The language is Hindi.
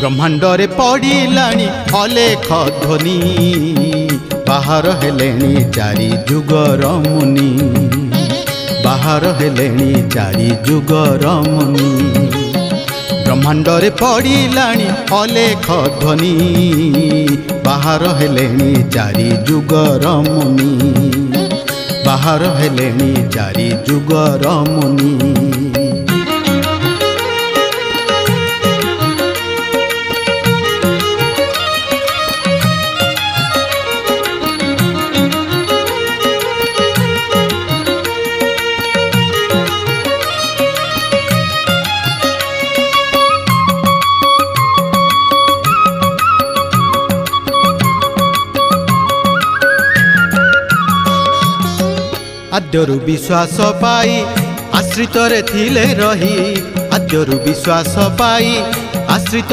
ब्रह्मांडरे पड़िलाणी अलेख ध्वनि बाहर हेलेणी चारि जुगर मुनि बाहर हेलेणी चारि जुगर मुनि ब्रह्मांडरे पड़िलाणी अलेख ध्वनि बाहर हेलेणी चारि जुगर मुनि बाहर हेलेणी चारि जुगर मुनि आद्यरु विश्वास पाई आश्रित रे थिले रही आद्यरु विश्वास पाई आश्रित